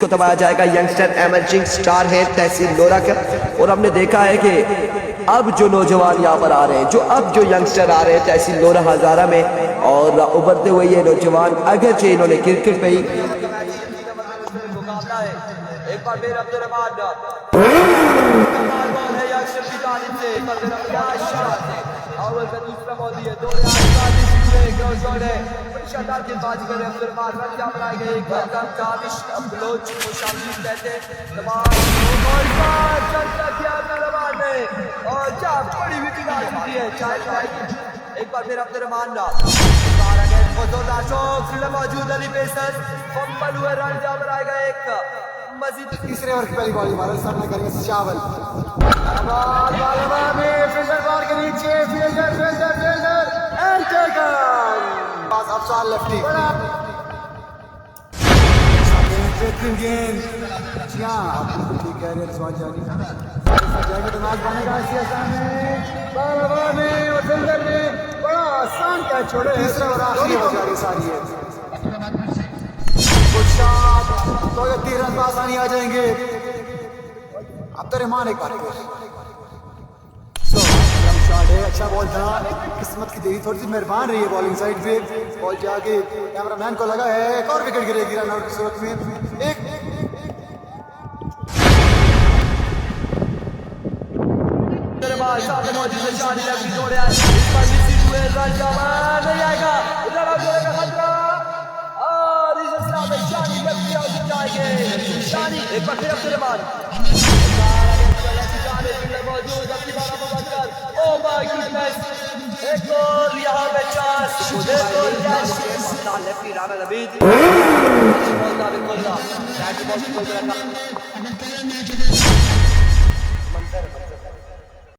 को दबाया जाएगा। यंगस्टर एमर्जिंग स्टार है तहसील लोरा का, और हमने देखा है कि अब जो नौजवान यहाँ पर आ रहे हैं, अब जो यंगस्टर आ रहे हैं तहसील लोरा हजारा में, और उभरते हुए ये नौजवान अगरचे इन्होंने क्रिकेट पे ही एक बार फिर दूसरा बॉल दिए दो शानदार गेंदबाजी कर रहे हैं अब्दुल रमान, रन यहाँ पर आएगा एक बल्कम काबिश बलोच मुशामिल कहते तमाम ने और क्या बड़ी विकेट आती है चाहे एक बार फिर अब्दुल रमान मौजूद अली पेसर फंबल हुए रन यहाँ पर आएगा एक मजीद तीसरे ओवर की पहली बॉल भारत सामना करेंगे चावल फील्डर बॉल के नीचे फील्डर अफसार लेफ्टी गेंद कैरियर स्वाद जानी दिमाग बनेगा बड़ा आसान क्या छोड़े तीसरा और आखिरी बेचारी सारी है तो ये 3 रन आसानी आ जाएंगे। अब तो रहमान एक बार अच्छा बॉल था, किस्मत की देरी थोड़ी सी मेहरबान रही है बॉलिंग साइड पे, बॉल जाके कैमरामैन को लगा है एक और विकेट गिरेगी रन आउट की सूरत में। एक एक बार फिर अब्दुल रमान एक गोल यहाँ पे चांस लेफ्टी राना नवीद